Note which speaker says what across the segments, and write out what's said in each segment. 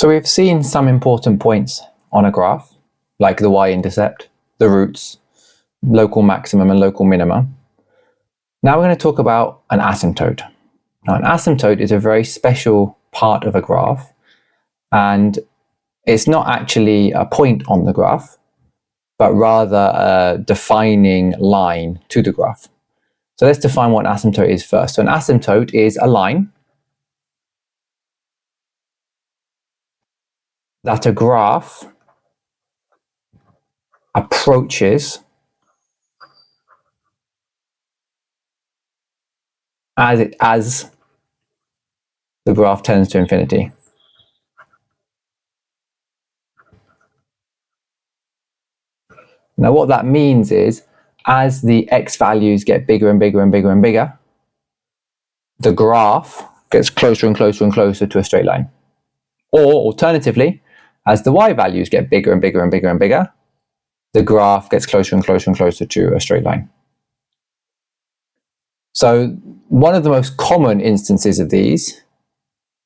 Speaker 1: So we've seen some important points on a graph, like the y-intercept, the roots, local maximum and local minima. Now we're going to talk about an asymptote. Now, an asymptote is a very special part of a graph, and it's not actually a point on the graph, but rather a defining line to the graph. So let's define what an asymptote is first. So an asymptote is a line that a graph approaches as the graph tends to infinity. Now what that means is, as the x values get bigger and bigger and bigger and bigger, the graph gets closer and closer and closer to a straight line. Or alternatively, as the y values get bigger and bigger and bigger and bigger, the graph gets closer and closer and closer to a straight line. So one of the most common instances of these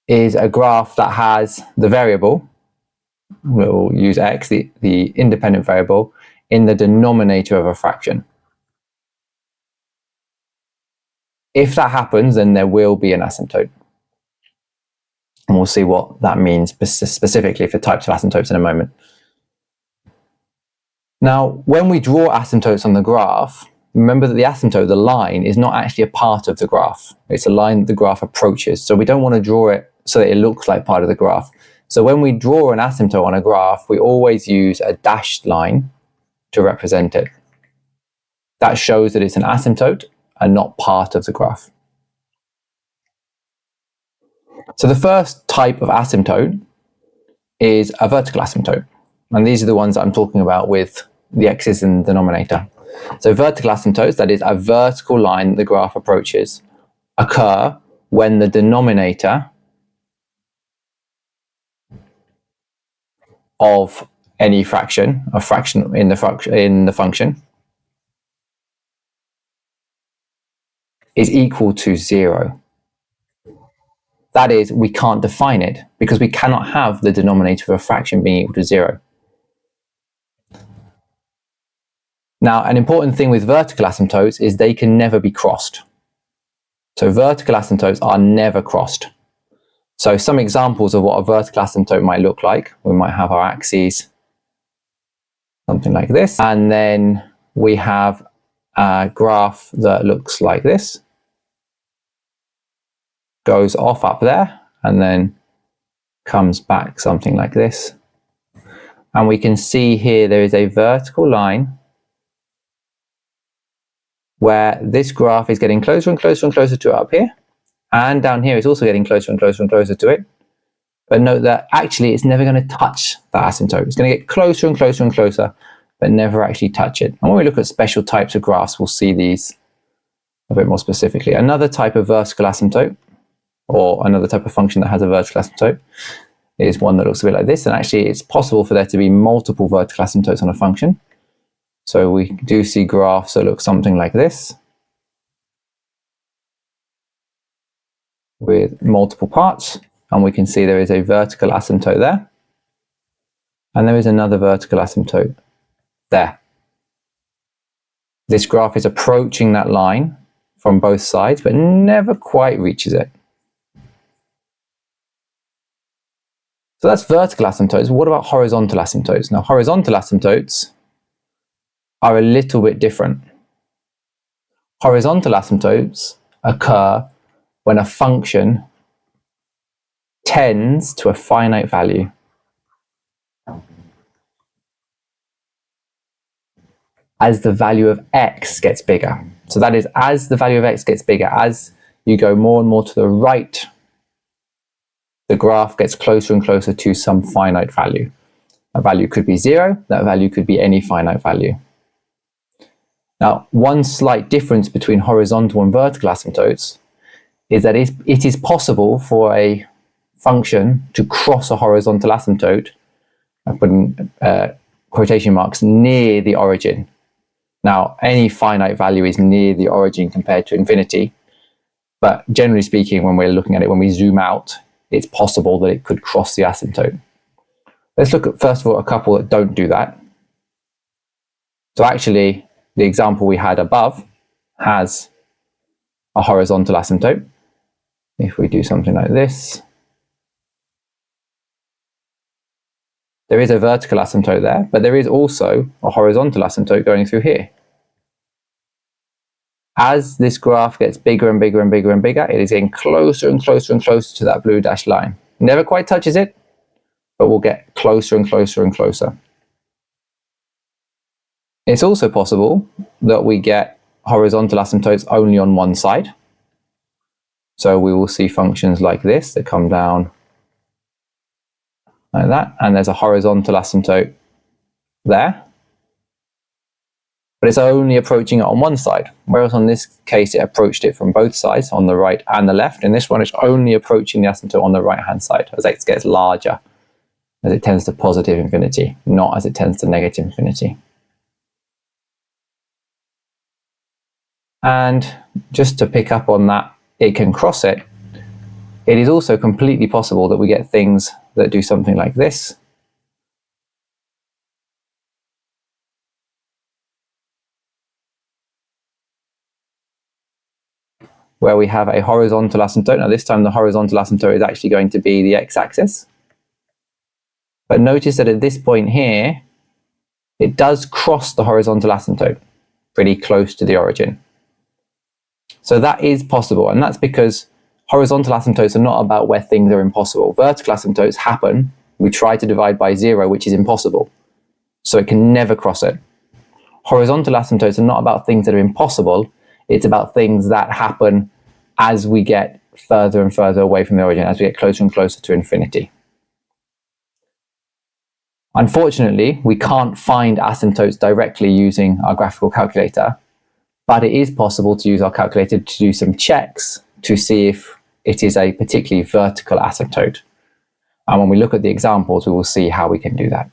Speaker 1: is a graph that has the variable, we'll use x, the independent variable, in the denominator of a fraction. If that happens, then there will be an asymptote. And we'll see what that means specifically for types of asymptotes in a moment. Now, when we draw asymptotes on the graph, remember that the asymptote, the line, is not actually a part of the graph. It's a line that the graph approaches. So we don't want to draw it so that it looks like part of the graph. So when we draw an asymptote on a graph, we always use a dashed line to represent it. That shows that it's an asymptote and not part of the graph. So the first type of asymptote is a vertical asymptote. And these are the ones that I'm talking about with the x's in the denominator. So vertical asymptotes, that is a vertical line the graph approaches, occur when the denominator of any fraction, a fraction in the function, is equal to 0. That is, we can't define it because we cannot have the denominator of a fraction being equal to 0. Now, an important thing with vertical asymptotes is they can never be crossed. So vertical asymptotes are never crossed. So some examples of what a vertical asymptote might look like: we might have our axes, something like this, and then we have a graph that looks like this, goes off up there, and then comes back something like this. And we can see here there is a vertical line where this graph is getting closer and closer and closer to it up here, and down here it's also getting closer and closer and closer to it. But note that actually it's never going to touch that asymptote. It's going to get closer and closer and closer, but never actually touch it. And when we look at special types of graphs, we'll see these a bit more specifically. Another type of vertical asymptote, or another type of function that has a vertical asymptote, is one that looks a bit like this. And actually it's possible for there to be multiple vertical asymptotes on a function. So we do see graphs that look something like this, with multiple parts, and we can see there is a vertical asymptote there, and there is another vertical asymptote there. This graph is approaching that line from both sides, but never quite reaches it. So that's vertical asymptotes. What about horizontal asymptotes? Now, horizontal asymptotes are a little bit different. Horizontal asymptotes occur when a function tends to a finite value. As the value of x gets bigger. So that is, as the value of x gets bigger, as you go more and more to the right, the graph gets closer and closer to some finite value. That value could be 0, that value could be any finite value. Now, one slight difference between horizontal and vertical asymptotes is that it is possible for a function to cross a horizontal asymptote, I'm putting quotation marks, near the origin. Now, any finite value is near the origin compared to infinity, but generally speaking, when we're looking at it, when we zoom out, it's possible that it could cross the asymptote. Let's look at, first of all, a couple that don't do that. So actually, the example we had above has a horizontal asymptote. If we do something like this, there is a vertical asymptote there, but there is also a horizontal asymptote going through here. As this graph gets bigger and bigger and bigger and bigger, it is getting closer and closer and closer to that blue dashed line. Never quite touches it, but we'll get closer and closer and closer. It's also possible that we get horizontal asymptotes only on one side. So we will see functions like this that come down like that, and there's a horizontal asymptote there. But it's only approaching it on one side, whereas on this case it approached it from both sides, on the right and the left. In this one, it's only approaching the asymptote on the right-hand side as x gets larger, as it tends to positive infinity, not as it tends to negative infinity. And just to pick up on that, it can cross it. It is also completely possible that we get things that do something like this. Where we have a horizontal asymptote. Now this time the horizontal asymptote is actually going to be the x-axis. But notice that at this point here, it does cross the horizontal asymptote pretty close to the origin. So that is possible, and that's because horizontal asymptotes are not about where things are impossible. Vertical asymptotes happen. We try to divide by 0, which is impossible. So it can never cross it. Horizontal asymptotes are not about things that are impossible. It's about things that happen as we get further and further away from the origin, as we get closer and closer to infinity. Unfortunately, we can't find asymptotes directly using our graphical calculator, but it is possible to use our calculator to do some checks to see if it is a particularly vertical asymptote. And when we look at the examples, we will see how we can do that.